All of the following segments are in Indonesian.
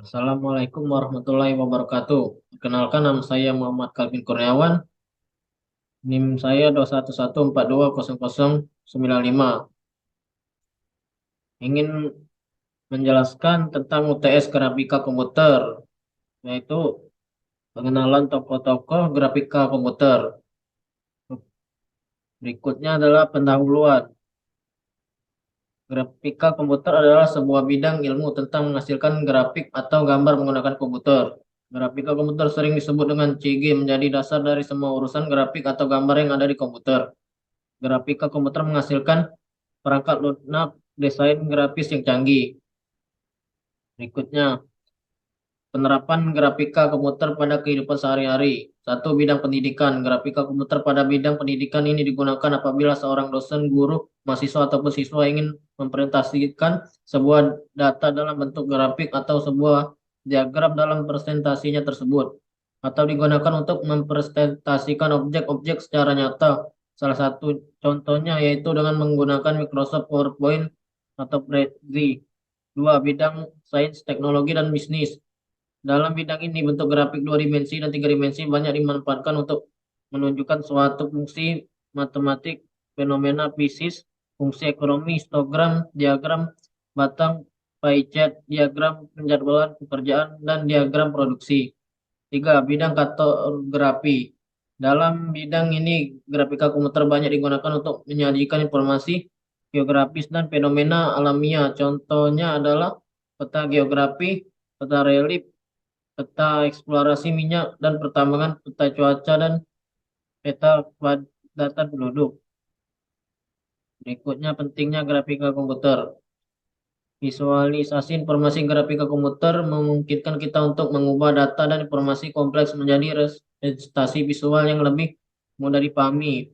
Assalamualaikum warahmatullahi wabarakatuh. Perkenalkan nama saya Muhammad Kalvin Kurniawan. NIM saya 211420095. Ingin menjelaskan tentang UTS grafika komputer, yaitu pengenalan tokoh-tokoh grafika komputer. Berikutnya adalah pendahuluan. Grafika komputer adalah sebuah bidang ilmu tentang menghasilkan grafik atau gambar menggunakan komputer. Grafika komputer sering disebut dengan CG menjadi dasar dari semua urusan grafik atau gambar yang ada di komputer. Grafika komputer menghasilkan perangkat lunak desain grafis yang canggih. Berikutnya, penerapan grafika komputer pada kehidupan sehari-hari. Satu, bidang pendidikan. Grafika komputer pada bidang pendidikan ini digunakan apabila seorang dosen, guru, mahasiswa ataupun siswa ingin mempresentasikan sebuah data dalam bentuk grafik atau sebuah diagram dalam presentasinya tersebut. Atau digunakan untuk mempresentasikan objek-objek secara nyata. Salah satu contohnya yaitu dengan menggunakan Microsoft PowerPoint atau Prezi. Dua, bidang sains, teknologi, dan bisnis. Dalam bidang ini, bentuk grafik dua dimensi dan tiga dimensi banyak dimanfaatkan untuk menunjukkan suatu fungsi matematik, fenomena fisik, fungsi ekonomi, histogram, diagram batang, pie chart, diagram penjadwalan pekerjaan, dan diagram produksi. Tiga, bidang kartografi. Dalam bidang ini, grafika komputer banyak digunakan untuk menyajikan informasi geografis dan fenomena alamiah. Contohnya adalah peta geografi, peta relief, peta eksplorasi minyak dan pertambangan, peta cuaca, dan peta kepadatan penduduk. Berikutnya pentingnya grafika komputer. Visualisasi informasi grafika komputer memungkinkan kita untuk mengubah data dan informasi kompleks menjadi representasi visual yang lebih mudah dipahami.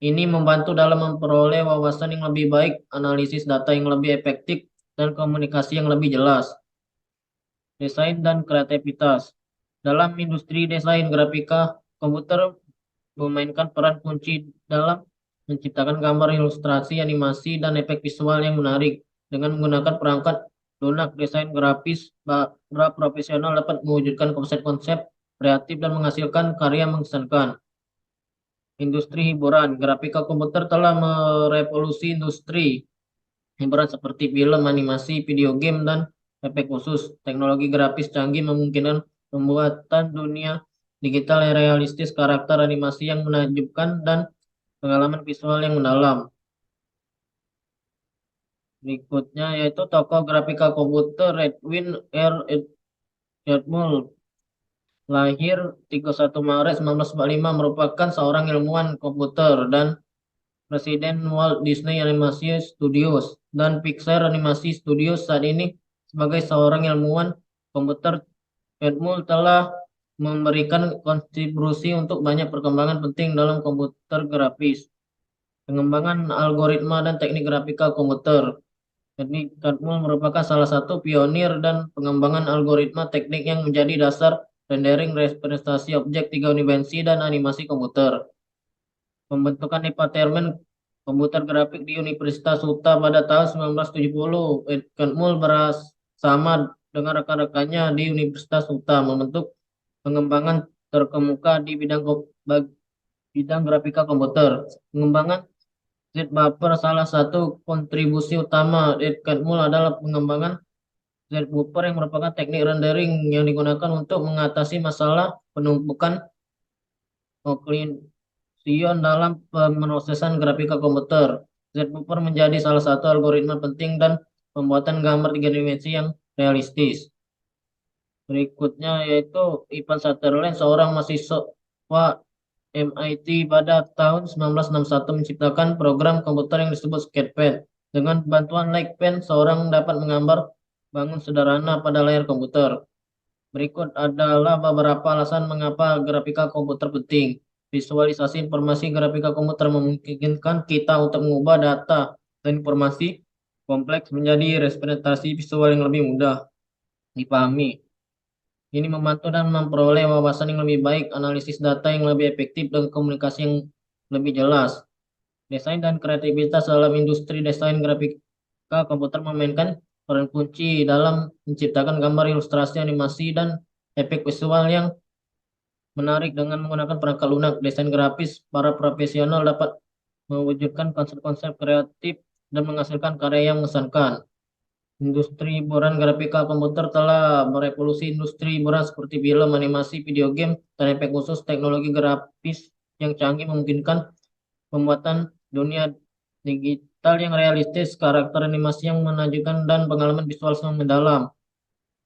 Ini membantu dalam memperoleh wawasan yang lebih baik, analisis data yang lebih efektif, dan komunikasi yang lebih jelas. Desain dan kreativitas. Dalam industri desain grafika komputer memainkan peran kunci dalam menciptakan gambar, ilustrasi, animasi, dan efek visual yang menarik. Dengan menggunakan perangkat lunak, desain grafis para profesional dapat mewujudkan konsep-konsep kreatif dan menghasilkan karya mengesankan. Industri hiburan, grafika komputer telah merevolusi industri hiburan seperti film, animasi, video game, dan efek khusus. Teknologi grafis canggih memungkinkan pembuatan dunia digital yang realistis, karakter animasi yang menakjubkan, dan pengalaman visual yang mendalam. Berikutnya yaitu tokoh grafika komputer Edwin R. Edmund, lahir 31 Maret 1945, merupakan seorang ilmuwan komputer dan Presiden Walt Disney Animation Studios dan Pixar Animation Studios. Saat ini sebagai seorang ilmuwan komputer, Edmund telah memberikan kontribusi untuk banyak perkembangan penting dalam komputer grafis, pengembangan algoritma dan teknik grafika komputer. Teknik Catmull merupakan salah satu pionir dan pengembangan algoritma teknik yang menjadi dasar rendering, representasi objek tiga dimensi, dan animasi komputer. Pembentukan Departemen Komputer Grafik di Universitas Utah pada tahun 1970. Catmull bersama dengan rekan-rekannya di Universitas Utah membentuk pengembangan terkemuka di bidang grafika komputer. Pengembangan Z-Buffer. Salah satu kontribusi utama Catmull adalah pengembangan Z-Buffer yang merupakan teknik rendering yang digunakan untuk mengatasi masalah penumpukan occlusion dalam pemrosesan grafika komputer. Z-Buffer menjadi salah satu algoritma penting dan pembuatan gambar tiga dimensi yang realistis. Berikutnya yaitu Ivan Sutherland, seorang mahasiswa MIT pada tahun 1961 menciptakan program komputer yang disebut Sketchpad. Dengan bantuan LightPen, seorang dapat menggambar bangun sederhana pada layar komputer. Berikut adalah beberapa alasan mengapa grafika komputer penting. Visualisasi informasi grafika komputer memungkinkan kita untuk mengubah data dan informasi kompleks menjadi representasi visual yang lebih mudah dipahami. Ini membantu dan memperoleh wawasan yang lebih baik, analisis data yang lebih efektif, dan komunikasi yang lebih jelas. Desain dan kreativitas dalam industri desain grafika komputer memainkan peran kunci dalam menciptakan gambar, ilustrasi, animasi, dan efek visual yang menarik. Dengan menggunakan perangkat lunak desain grafis, para profesional dapat mewujudkan konsep-konsep kreatif dan menghasilkan karya yang mengesankan. Industri hiburan grafika komputer telah merevolusi industri hiburan seperti film, animasi, video game, dan efek khusus. Teknologi grafis yang canggih memungkinkan pembuatan dunia digital yang realistis, karakter animasi yang menakjubkan, dan pengalaman visual yang mendalam.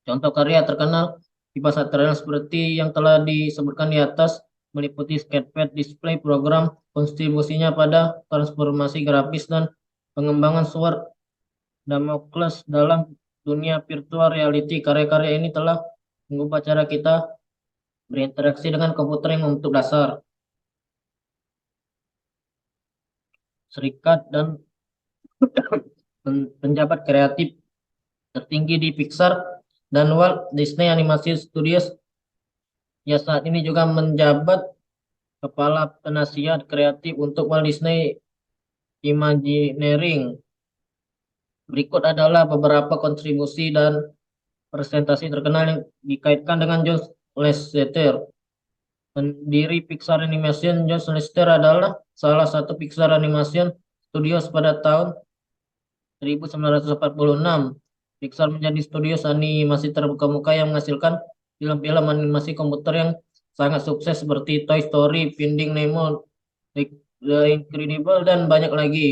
Contoh karya terkenal di pasar tradisional seperti yang telah disebutkan di atas meliputi Sketchpad, display program, kontribusinya pada transformasi grafis dan pengembangan Sword Damocles dalam dunia virtual reality. Karya-karya ini telah mengubah cara kita berinteraksi dengan komputer yang membentuk dasar, serikat, dan penjabat kreatif tertinggi di Pixar dan Walt Disney Animation Studios. Ya, saat ini juga menjabat kepala penasihat kreatif untuk Walt Disney Imagineering. Berikut adalah beberapa kontribusi dan presentasi terkenal yang dikaitkan dengan John Lasseter. Pendiri Pixar Animation, John Lasseter adalah salah satu Pixar Animation Studios pada tahun 1946. Pixar menjadi studio animasi terkemuka yang menghasilkan film-film animasi komputer yang sangat sukses seperti Toy Story, Finding Nemo, The Incredible, dan banyak lagi.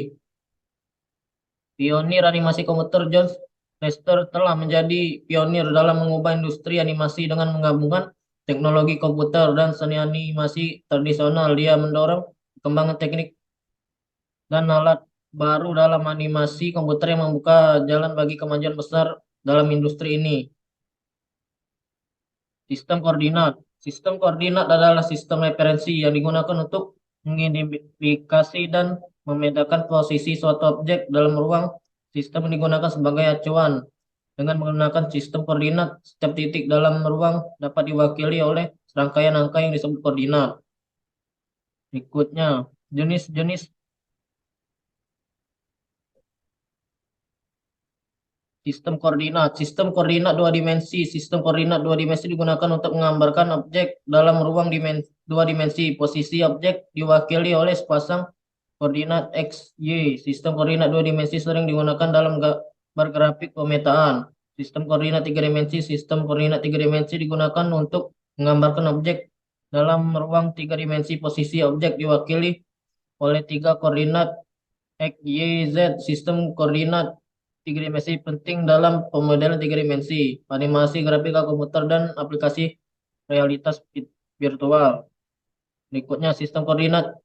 Pionir animasi komputer John Lasseter telah menjadi pionir dalam mengubah industri animasi dengan menggabungkan teknologi komputer dan seni animasi tradisional. Dia mendorong perkembangan teknik dan alat baru dalam animasi komputer yang membuka jalan bagi kemajuan besar dalam industri ini. Sistem koordinat. Sistem koordinat adalah sistem referensi yang digunakan untuk mengidentifikasi dan memetakan posisi suatu objek dalam ruang. Sistem digunakan sebagai acuan. Dengan menggunakan sistem koordinat, setiap titik dalam ruang dapat diwakili oleh serangkaian angka yang disebut koordinat. Berikutnya, jenis-jenis sistem koordinat. Sistem koordinat dua dimensi. Sistem koordinat dua dimensi digunakan untuk menggambarkan objek dalam ruang dua dimensi. Posisi objek diwakili oleh sepasang koordinat X, Y. Sistem koordinat dua dimensi sering digunakan dalam gambar grafik pemetaan. Sistem koordinat tiga dimensi. Sistem koordinat tiga dimensi digunakan untuk menggambarkan objek dalam ruang tiga dimensi. Posisi objek diwakili oleh tiga koordinat X, Y, Z. Sistem koordinat tiga dimensi penting dalam pemodelan tiga dimensi, animasi, grafika komputer, dan aplikasi realitas virtual. Berikutnya, sistem koordinat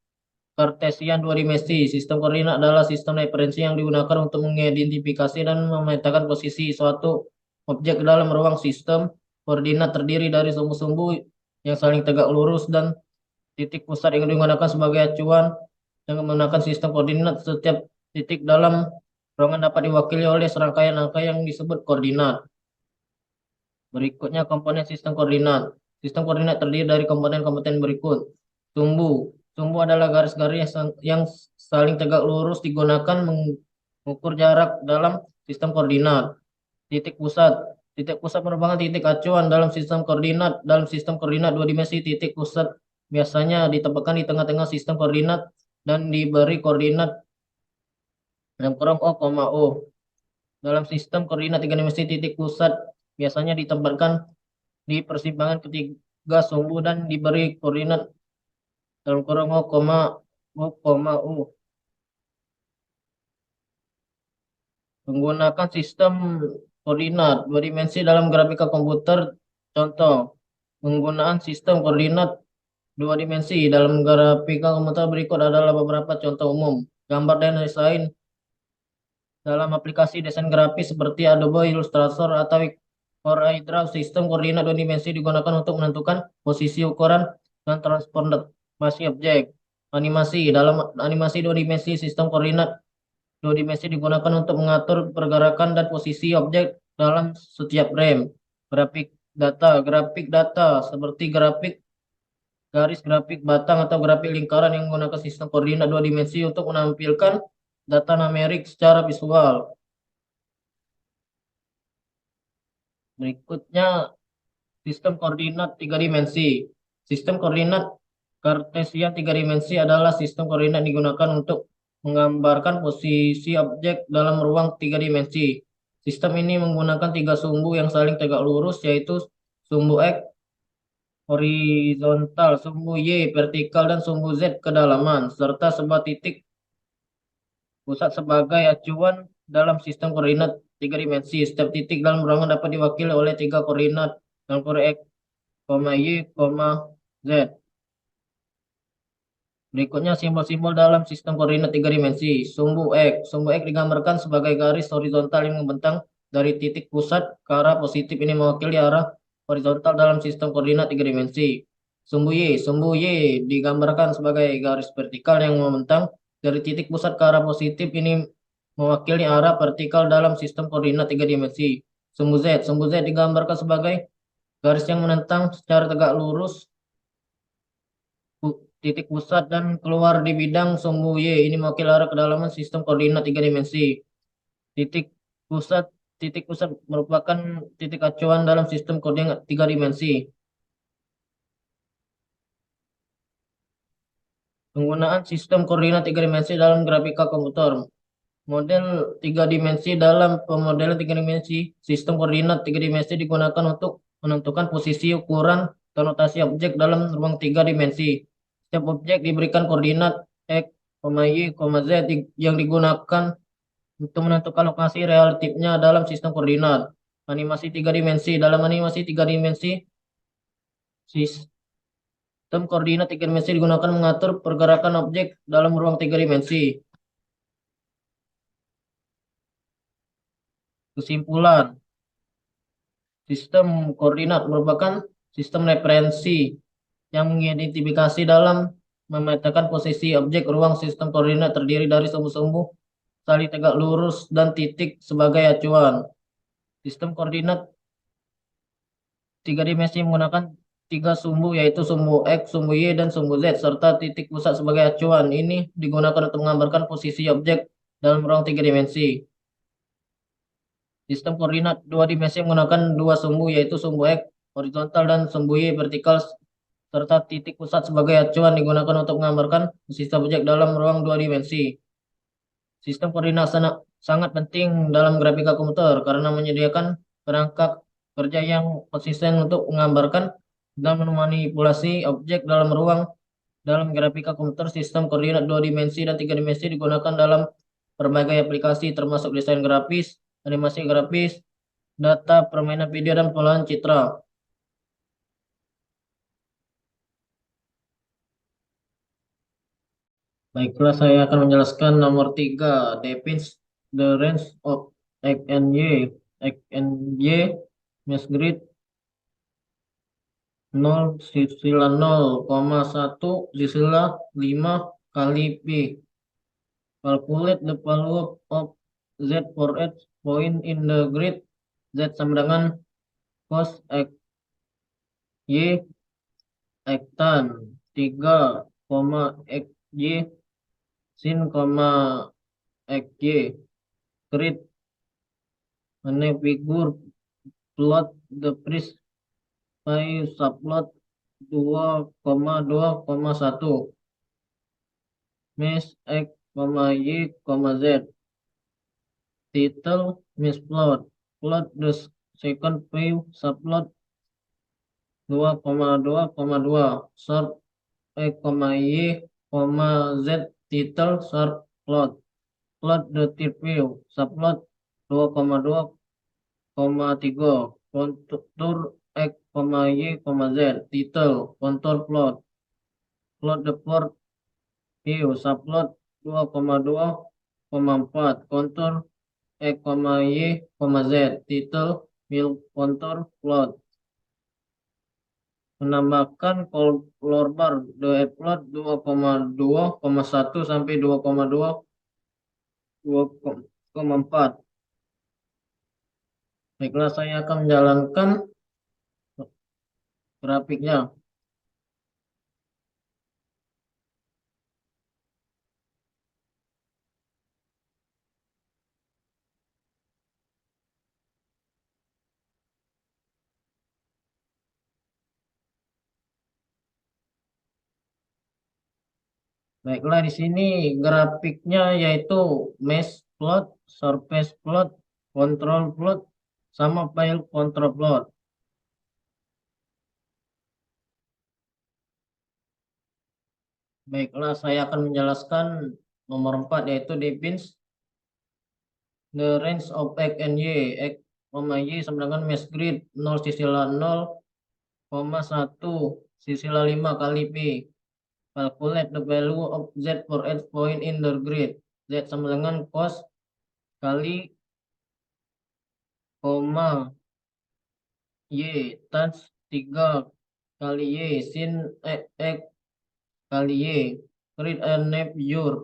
Kartesian dua dimensi. Sistem koordinat adalah sistem referensi yang digunakan untuk mengidentifikasi dan memetakan posisi suatu objek dalam ruang. Sistem koordinat terdiri dari sumbu-sumbu yang saling tegak lurus dan titik pusat yang digunakan sebagai acuan. Dengan menggunakan sistem koordinat, setiap titik dalam ruangan dapat diwakili oleh serangkaian angka yang disebut koordinat. Berikutnya komponen sistem koordinat. Sistem koordinat terdiri dari komponen-komponen berikut. Sumbu. Sumbu adalah garis-garis yang saling tegak lurus digunakan mengukur jarak dalam sistem koordinat. Titik pusat. Titik pusat merupakan titik acuan dalam sistem koordinat. Dalam sistem koordinat dua dimensi, titik pusat biasanya ditempatkan di tengah-tengah sistem koordinat dan diberi koordinat dalam kurung O, O. Dalam sistem koordinat tiga dimensi, titik pusat biasanya ditempatkan di persimpangan ketiga sumbu dan diberi koordinat dalam kurung O, O. Menggunakan sistem koordinat dua dimensi dalam grafika komputer. Contoh, penggunaan sistem koordinat dua dimensi dalam grafika komputer berikut adalah beberapa contoh umum. Gambar dan desain dalam aplikasi desain grafis seperti Adobe Illustrator atau CorelDRAW. Sistem koordinat dua dimensi digunakan untuk menentukan posisi, ukuran, dan transformasi objek. Animasi. Dalam animasi dua dimensi, sistem koordinat dua dimensi digunakan untuk mengatur pergerakan dan posisi objek dalam setiap frame. Grafik data seperti grafik garis, grafik batang, atau grafik lingkaran yang menggunakan sistem koordinat dua dimensi untuk menampilkan data numerik secara visual. Berikutnya sistem koordinat tiga dimensi. Sistem koordinat Kartesian tiga dimensi adalah sistem koordinat yang digunakan untuk menggambarkan posisi objek dalam ruang tiga dimensi. Sistem ini menggunakan tiga sumbu yang saling tegak lurus, yaitu sumbu X horizontal, sumbu Y vertikal, dan sumbu Z kedalaman, serta sebuah titik pusat sebagai acuan dalam sistem koordinat tiga dimensi. Setiap titik dalam ruangan dapat diwakili oleh tiga koordinat dalam kode X, Y, Z. Berikutnya simbol-simbol dalam sistem koordinat tiga dimensi. Sumbu X. Sumbu X digambarkan sebagai garis horizontal yang membentang dari titik pusat ke arah positif. Ini mewakili arah horizontal dalam sistem koordinat tiga dimensi. Sumbu Y. Sumbu Y digambarkan sebagai garis vertikal yang membentang dari titik pusat ke arah positif. Ini mewakili arah vertikal dalam sistem koordinat tiga dimensi. Sumbu Z. Sumbu Z digambarkan sebagai garis yang menentang secara tegak lurus titik pusat dan keluar di bidang sumbu Y. Ini mewakili arah kedalaman sistem koordinat tiga dimensi. Titik pusat titik pusat merupakan titik acuan dalam sistem koordinat tiga dimensi. Penggunaan sistem koordinat tiga dimensi dalam grafika komputer. Model tiga dimensi dalam pemodelan tiga dimensi, sistem koordinat tiga dimensi digunakan untuk menentukan posisi, ukuran, atau notasi objek dalam ruang tiga dimensi. Setiap objek diberikan koordinat X, Y, Z yang digunakan untuk menentukan lokasi relatifnya dalam sistem koordinat. Animasi tiga dimensi. Dalam animasi tiga dimensi, sistem koordinat tiga dimensi digunakan mengatur pergerakan objek dalam ruang tiga dimensi. Kesimpulan, sistem koordinat merupakan sistem referensi yang mengidentifikasi dalam memetakan posisi objek ruang. Sistem koordinat terdiri dari sumbu-sumbu saling tegak lurus dan titik sebagai acuan. Sistem koordinat tiga dimensi menggunakan tiga sumbu, yaitu sumbu X, sumbu Y, dan sumbu Z, serta titik pusat sebagai acuan. Ini digunakan untuk menggambarkan posisi objek dalam ruang tiga dimensi. Sistem koordinat dua dimensi menggunakan dua sumbu, yaitu sumbu X horizontal dan sumbu Y vertikal, serta titik pusat sebagai acuan digunakan untuk menggambarkan posisi objek dalam ruang dua dimensi. Sistem koordinat sangat penting dalam grafika komputer karena menyediakan perangkat kerja yang konsisten untuk menggambarkan dan memanipulasi objek dalam ruang. Dalam grafika komputer, sistem koordinat dua dimensi dan tiga dimensi digunakan dalam berbagai aplikasi termasuk desain grafis, animasi grafis, data, permainan video, dan pengolahan citra. Baiklah, saya akan menjelaskan nomor 3. Defines the range of X and Y. X and Y mesh grid 0 sila 0,1 sila 5 kali P. Calculate the value of Z for each point in the grid. Z sama dengan cos X Y X tan 3, X Y sin, X Y. Grid mana figur plot the price by subplot 2,2,1 mesh X, Y, Z. Title mesh plot. Plot the second view subplot 2,2,2 short X, Y, Z. Title short plot. Plot the third view subplot 2,2,3 kontur X, Y, Z. Title kontur plot. Plot the fourth view subplot 2,2,4 kontur X, Y, Z. Title middle kontur plot. Menambahkan color bar the plot 2,2,1 sampai 2,2,4. Baiklah, saya akan menjalankan grafiknya. Baiklah, di sini grafiknya yaitu mesh plot, surface plot, control plot, sama file control plot. Baiklah, saya akan menjelaskan nomor 4 yaitu defines the range of x and y. X, y sama dengan mesh grid 0 sisila 0, 1 sisila 5 kali P. Calculate the value of Z for each point in the grid. Z sama dengan cos kali koma Y tan 3 kali Y sin X kali Y. Create a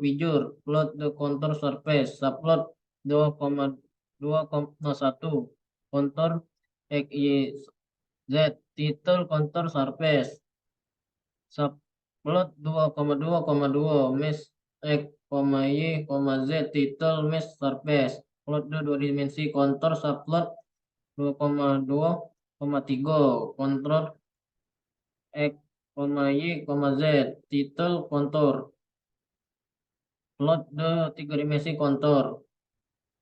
figure, plot the contour surface. Subplot 2,2,1 contour X, Y, Z. Title contour surface. Subplot 2,2,2 mesh X, Y, Z. Title mesh surface. Plot dua dimensi contour subplot 2,2,3 contour X, Y, Z. Title contour. Plot the tiga dimensi contour.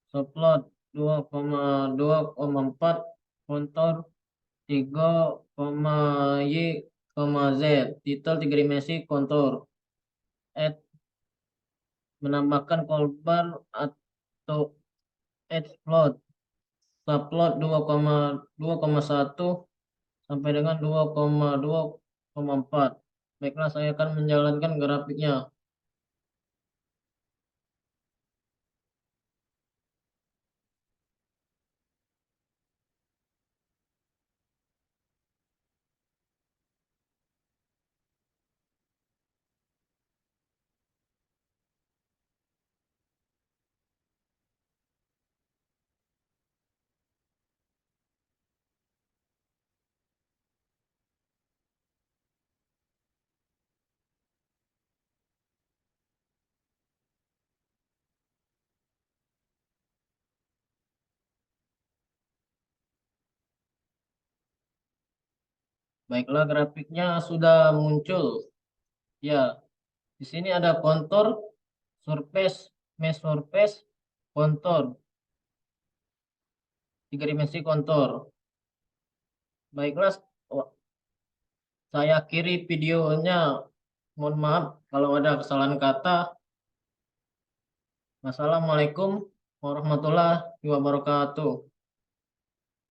Subplot 2,2,4 contour 3, Y, Z. Title tiga dimensi contour. Add menambahkan kolbar atau add plot. Subplot 2,2,1 sampai dengan 2,2,4. Baiklah, saya akan menjalankan grafiknya. Baiklah, grafiknya sudah muncul. Ya, di sini ada kontur, surface, mesh surface, kontur, tiga dimensi kontur. Baiklah, saya akhiri videonya. Mohon maaf kalau ada kesalahan kata. Wassalamualaikum warahmatullahi wabarakatuh.